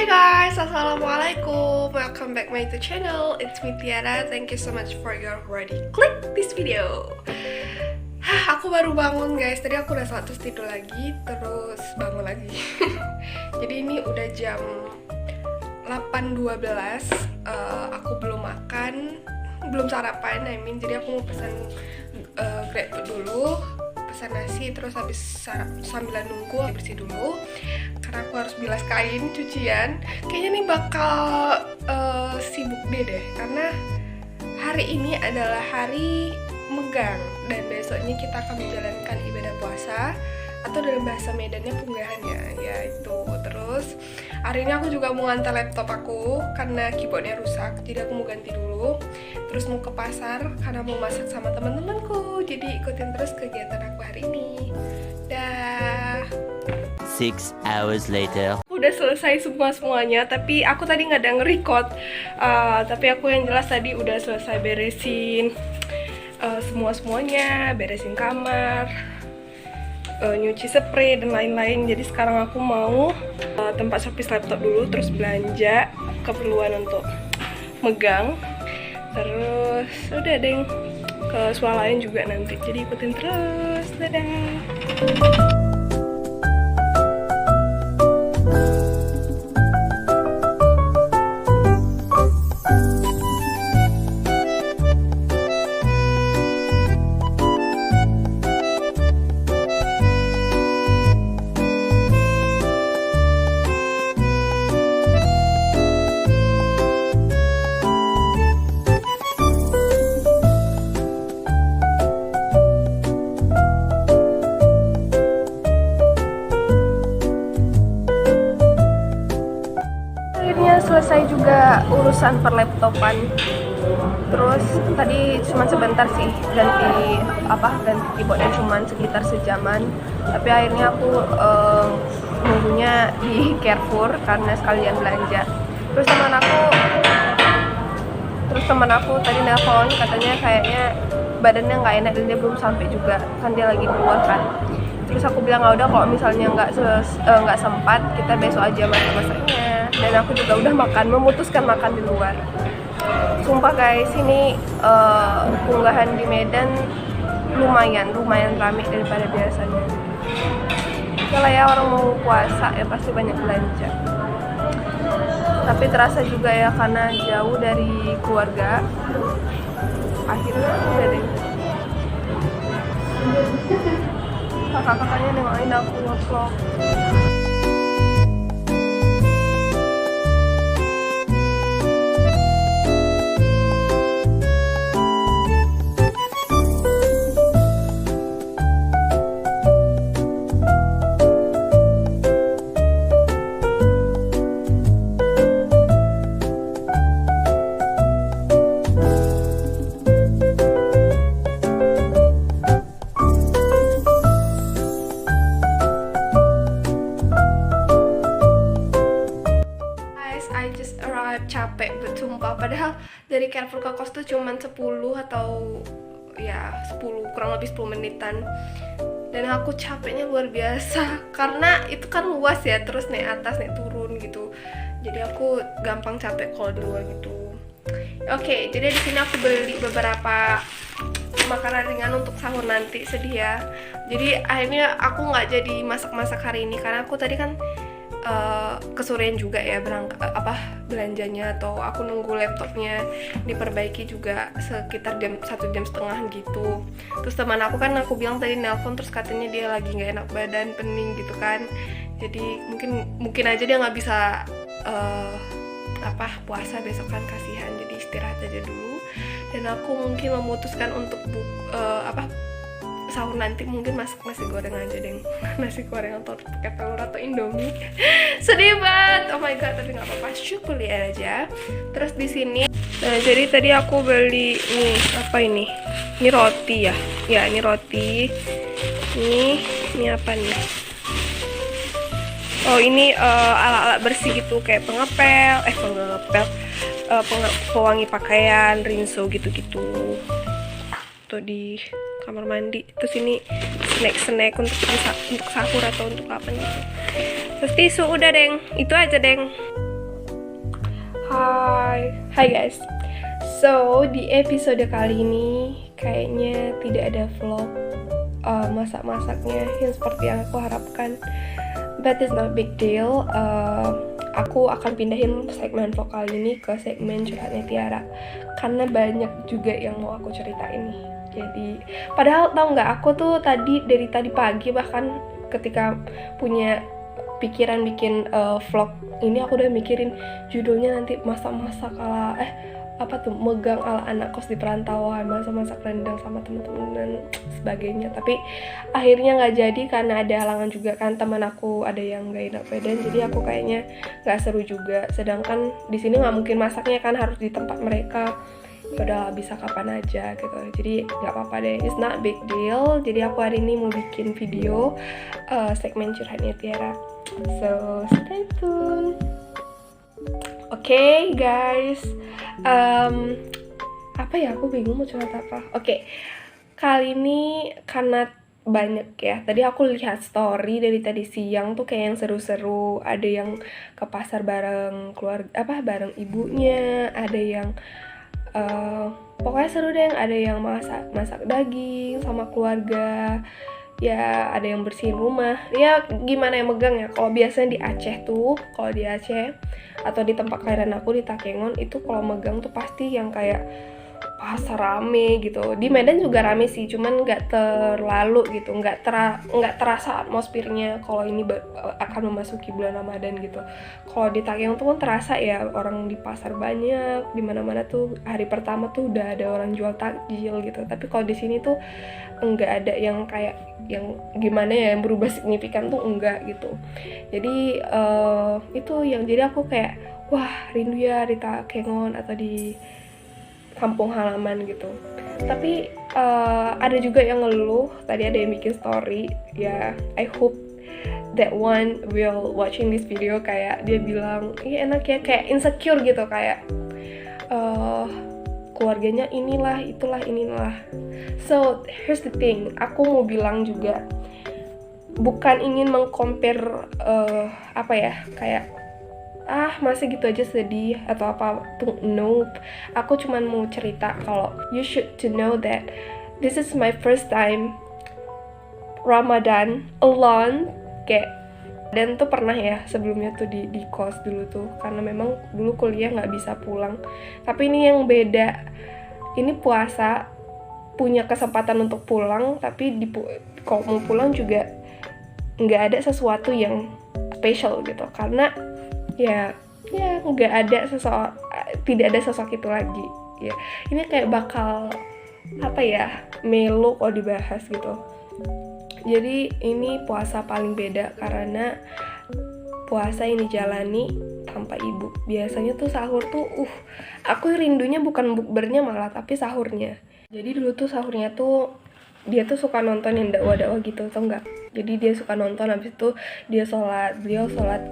Hi guys, assalamualaikum. Welcome back my YouTube channel. It's me Tiara. Thank you so much for your already click this video. Aku baru bangun guys. Tadi aku udah saat terus tidur lagi, terus bangun lagi. Jadi ini udah jam 8.12. Aku belum makan, belum sarapan. Jadi aku mau pesan GrabFood dulu, pesan nasi, terus habis sambil nunggu bersih dulu. Karena aku harus bilas kain, cucian. Kayaknya nih bakal sibuk deh, karena hari ini adalah hari megang dan besoknya kita akan menjalankan ibadah puasa atau dalam bahasa Medannya punggahannya, yaitu. Terus hari ini aku juga mau ngantar laptop aku karena keyboardnya rusak, jadi aku mau ganti dulu. Terus mau ke pasar karena mau masak sama teman-temanku, jadi ikutin terus kegiatan aku hari ini. Dah. 6 hours later. Udah selesai semuanya, tapi aku tadi nggak ada nge-record. Tapi aku yang jelas tadi udah selesai beresin semuanya, beresin kamar, nyuci spray dan lain-lain. Jadi sekarang aku mau tempat servis laptop dulu, terus belanja keperluan untuk megang. Terus udah deh ke swalayan juga nanti. Jadi ikutin terus. Dadah. Selesai juga urusan perlaptopan. Terus tadi cuma sebentar sih ganti keyboardnya, cuma sekitar sejaman. Tapi akhirnya aku nunggunya di Carrefour karena sekalian belanja. Terus teman aku tadi nelpon, katanya kayaknya badannya nggak enak dan dia belum sampai juga, kan dia lagi di luar kan. Terus aku bilang udah, kalau misalnya nggak sempat kita besok aja masak-masaknya. Dan aku juga udah memutuskan makan di luar. Sumpah guys, ini unggahan di Medan lumayan rame daripada biasanya. Kalau ya orang mau puasa ya pasti banyak belanja. Tapi terasa juga ya karena jauh dari keluarga. Akhirnya udah deh. Kakak-kakaknya nengokin aku vlog. Capek sumpah, padahal dari Carrefour ke kos tuh cuman 10 atau ya 10 kurang lebih 10 menitan. Dan aku capeknya luar biasa karena itu kan luas ya, terus naik atas naik turun gitu. Jadi aku gampang capek kalau di luar gitu. Oke, jadi di sini aku beli beberapa makanan ringan untuk sahur nanti, sedih ya. Jadi akhirnya aku nggak jadi masak-masak hari ini karena aku tadi kan kesorean juga ya belanjanya, atau aku nunggu laptopnya diperbaiki juga sekitar 1,5 jam gitu. Terus teman aku bilang tadi nelpon, terus katanya dia lagi nggak enak badan, pening gitu kan. Jadi mungkin aja dia nggak bisa puasa besok kan, kasihan. Jadi istirahat aja dulu. Dan aku mungkin memutuskan untuk sahur nanti mungkin masak nasi goreng aja deh. Nasi goreng atau pakai telur atau indomie. Sedih banget. Oh my god, tapi nggak apa-apa, syukur aja. Terus di sini jadi tadi aku beli ini ini roti ya. Ya, ini roti. Ini apa nih? Oh, ini alat-alat bersih gitu, kayak pengepel, pewangi pakaian, rinso gitu-gitu. Tuh di kamar mandi. Terus ini snack untuk sahur atau untuk apa gitu. Terus tisu, udah deng, itu aja deng. Hai guys. So di episode kali ini kayaknya tidak ada vlog masak-masaknya yang seperti yang aku harapkan. But it's not big deal. Aku akan pindahin segmen vlog kali ini ke segmen curhatnya Tiara karena banyak juga yang mau aku ceritain nih. Jadi padahal tau nggak, aku tuh dari tadi pagi bahkan ketika punya pikiran bikin vlog ini, aku udah mikirin judulnya nanti masak-masak ala megang ala anak kos di perantauan, masak-masak rendang sama temen-temen dan sebagainya. Tapi akhirnya nggak jadi karena ada halangan juga kan, teman aku ada yang nggak enak badan, jadi aku kayaknya nggak seru juga. Sedangkan di sini nggak mungkin masaknya kan, harus di tempat mereka. Udah bisa kapan aja gitu, jadi nggak apa-apa deh, it's not big deal. Jadi aku hari ini mau bikin video segmen curhatnya Tiara, so stay tune. Oke, guys, apa ya, aku bingung mau curhat apa. Oke, kali ini karena banyak ya, tadi aku lihat story dari tadi siang tuh kayak yang seru-seru. Ada yang ke pasar bareng keluarga, bareng ibunya, ada yang pokoknya seru deh. Ada yang masak daging sama keluarga, ya ada yang bersihin rumah. Ya gimana yang megang ya, kalau biasanya di Aceh tuh, kalau di Aceh atau di tempat kelahiran aku di Takengon itu, kalau megang tuh pasti yang kayak pasar rame gitu. Di Medan juga rame sih, cuman nggak terlalu gitu, nggak terasa atmosfernya kalau ini akan memasuki bulan Ramadan gitu. Kalau di Takengon tuh kan terasa ya, orang di pasar banyak, di mana-mana tuh hari pertama tuh udah ada orang jual takjil gitu. Tapi kalau di sini tuh nggak ada yang kayak yang gimana ya, yang berubah signifikan tuh enggak gitu. Jadi itu yang jadi aku kayak wah rindu ya di Takengon atau di kampung halaman gitu. Tapi ada juga yang ngeluh, tadi ada yang bikin story ya, I hope that one will watching this video, kayak dia bilang iya enak ya, kayak insecure gitu, kayak keluarganya inilah itulah inilah. So here's the thing, aku mau bilang juga bukan ingin mengcompare kayak masih gitu aja sedih atau apa tuh, nope. Aku cuman mau cerita kalau you should to know that this is my first time Ramadan alone, kayak, dan tuh pernah ya sebelumnya tuh di kos dulu tuh, karena memang dulu kuliah nggak bisa pulang. Tapi ini yang beda, ini puasa punya kesempatan untuk pulang, tapi kalau mau pulang juga nggak ada sesuatu yang special gitu, karena ya nggak ada tidak ada sosok itu lagi ya. Ini kayak bakal melo kalau dibahas gitu. Jadi ini puasa paling beda karena puasa ini jalani tanpa ibu. Biasanya tuh sahur tuh aku rindunya bukan bukbernya malah, tapi sahurnya. Jadi dulu tuh sahurnya tuh dia tuh suka nonton yang dakwah-dakwah gitu, tau nggak? Jadi dia suka nonton, habis itu beliau sholat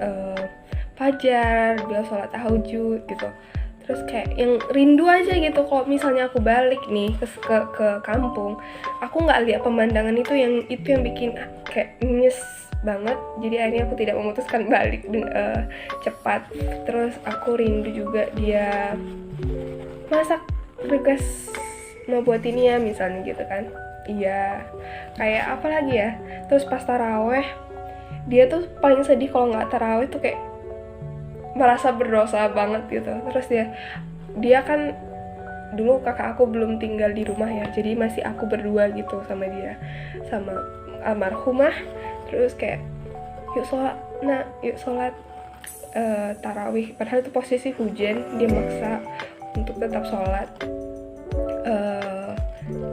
fajar, beliau sholat tahajud gitu. Terus kayak yang rindu aja gitu, kalau misalnya aku balik nih ke kampung, aku nggak lihat pemandangan itu yang bikin kayak nyes banget. Jadi akhirnya aku tidak memutuskan balik cepat. Terus aku rindu juga dia masak, request mau buat ini ya misalnya gitu kan. Iya, kayak apa lagi ya. Terus pas taraweh, dia tuh paling sedih kalau nggak taraweh tuh, kayak merasa berdosa banget gitu. Terus dia kan dulu kakak aku belum tinggal di rumah ya, jadi masih aku berdua gitu sama dia, sama almarhumah. Terus kayak yuk sholat tarawih, padahal itu posisi hujan, dia maksa untuk tetap sholat.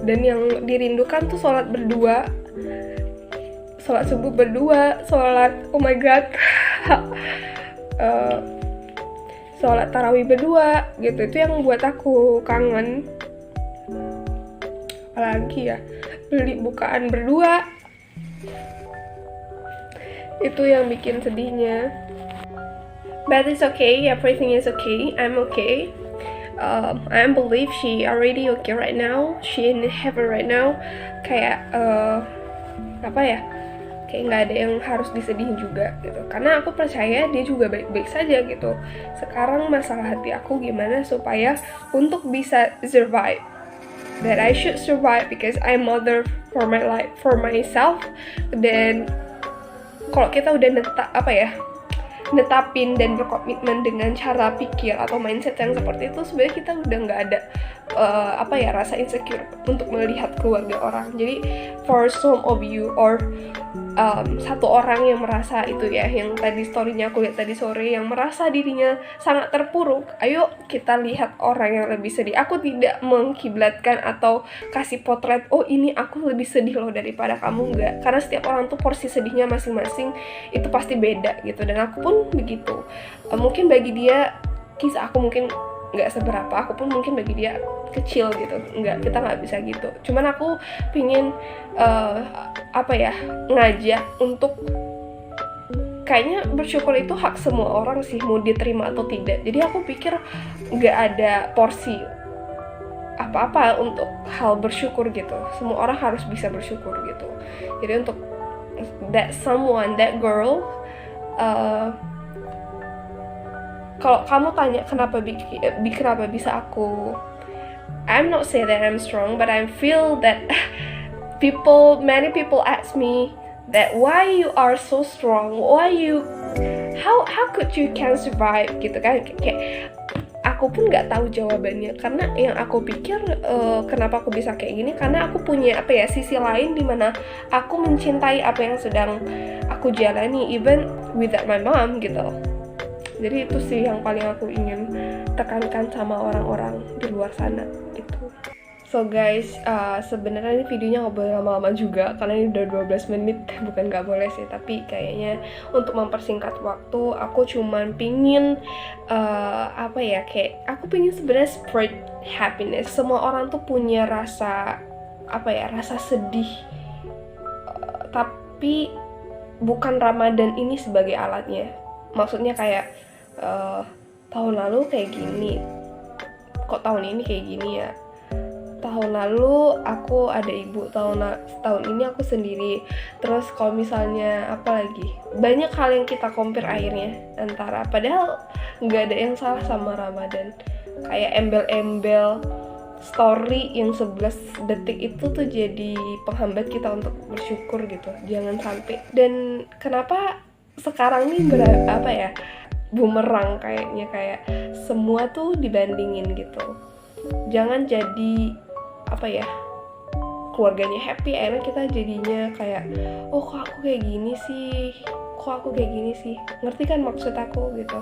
Dan yang dirindukan tuh sholat berdua, sholat subuh berdua, sholat oh my god sholat tarawih berdua gitu. Itu yang buat aku kangen. Apalagi ya, beli bukaan berdua, itu yang bikin sedihnya. But it's okay, everything is okay, I'm okay. I believe she already okay right now, she in heaven right now. Kayak kayak nggak ada yang harus disedihin juga gitu, karena aku percaya dia juga baik-baik saja gitu. Sekarang masalah hati aku gimana supaya untuk bisa survive, that I should survive because I'm mother for my life, for myself. Dan kalau kita udah netapin dan berkomitmen dengan cara pikir atau mindset yang seperti itu, sebenarnya kita udah nggak ada rasa insecure untuk melihat keluarga orang. Jadi for some of you or satu orang yang merasa itu ya, yang tadi storynya aku lihat tadi sore, yang merasa dirinya sangat terpuruk, ayo kita lihat orang yang lebih sedih. Aku tidak mengkiblatkan atau kasih potret, oh ini aku lebih sedih loh daripada kamu, enggak, karena setiap orang tuh porsi sedihnya masing-masing itu pasti beda gitu, dan aku pun begitu. Mungkin bagi dia kisah aku mungkin nggak seberapa, aku pun mungkin bagi dia kecil gitu, kita nggak bisa gitu. Cuman aku pingin ngajak untuk kayaknya bersyukur itu hak semua orang sih, mau diterima atau tidak. Jadi aku pikir nggak ada porsi apa-apa untuk hal bersyukur gitu, semua orang harus bisa bersyukur gitu. Jadi untuk that someone, that girl, kalau kamu tanya kenapa bisa aku, I'm not say that I'm strong, but I feel that many people ask me that why you are so strong, how could you can survive gitu kan, kayak aku pun nggak tahu jawabannya, karena yang aku pikir kenapa aku bisa kayak gini, karena aku punya sisi lain dimana aku mencintai apa yang sedang aku jalani even without my mom gitu. Jadi itu sih yang paling aku ingin tekankan sama orang-orang di luar sana itu. So guys, sebenarnya ini videonya nggak boleh lama-lama juga karena ini udah 12 menit, bukan nggak boleh sih, tapi kayaknya untuk mempersingkat waktu, aku cuman pingin aku pingin sebenarnya spread happiness. Semua orang tuh punya rasa rasa sedih, tapi bukan Ramadan ini sebagai alatnya. Maksudnya kayak tahun lalu kayak gini, kok tahun ini kayak gini ya, tahun lalu aku ada ibu, tahun ini aku sendiri. Terus kalau misalnya banyak hal yang kita compare akhirnya antara, padahal nggak ada yang salah sama Ramadan. Kayak embel-embel story yang 11 detik itu tuh jadi penghambat kita untuk bersyukur gitu, jangan sampai. Dan kenapa sekarang nih bumerang kayaknya, kayak semua tuh dibandingin gitu. Jangan jadi keluarganya happy, akhirnya kita jadinya kayak, oh kok aku kayak gini sih, ngerti kan maksud aku gitu.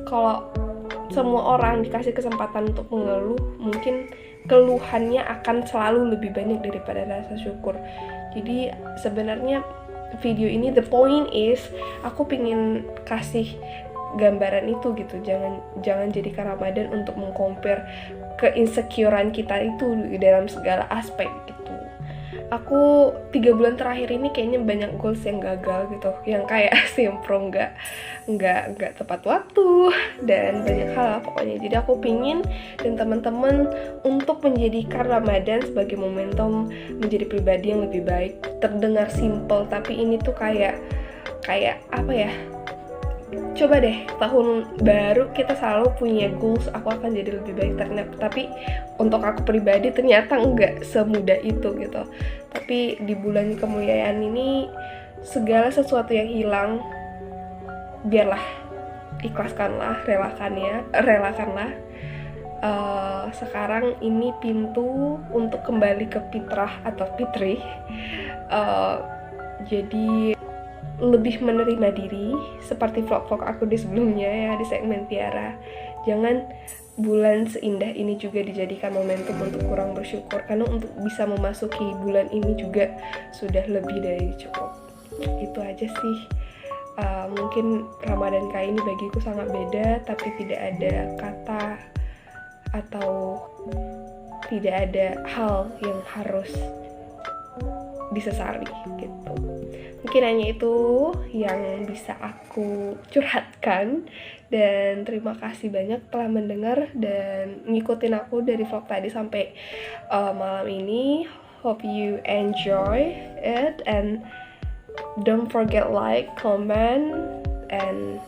Kalau semua orang dikasih kesempatan untuk mengeluh, mungkin keluhannya akan selalu lebih banyak daripada rasa syukur. Jadi sebenarnya video ini, the point is, aku pingin kasih gambaran itu gitu. Jangan jadikan Ramadan untuk mengcompare keinsecurean kita itu dalam segala aspek gitu. Aku 3 bulan terakhir ini kayaknya banyak goals yang gagal gitu, yang kayak sempro, nggak tepat waktu, dan banyak hal pokoknya. Jadi aku pingin dan teman-teman untuk menjadikan Ramadan sebagai momentum menjadi pribadi yang lebih baik. Terdengar simple, tapi ini tuh kayak coba deh, tahun baru kita selalu punya goals, aku akan jadi lebih baik ternyata. Tapi untuk aku pribadi ternyata nggak semudah itu gitu. Tapi di bulan kemuliaan ini, segala sesuatu yang hilang, biarlah, ikhlaskanlah, relakanlah. Sekarang ini pintu untuk kembali ke fitrah atau fitri. Jadi lebih menerima diri, seperti vlog-vlog aku di sebelumnya ya, di segmen Tiara. Jangan bulan seindah ini juga dijadikan momentum untuk kurang bersyukur, karena untuk bisa memasuki bulan ini juga sudah lebih dari cukup. Itu aja sih. Mungkin Ramadan kali ini bagiku sangat beda, tapi tidak ada kata atau tidak ada hal yang harus disesali gitu. Mungkin hanya itu yang bisa aku curhatkan, dan terima kasih banyak telah mendengar dan ngikutin aku dari vlog tadi sampai malam ini. Hope you enjoy it, and don't forget like, comment, and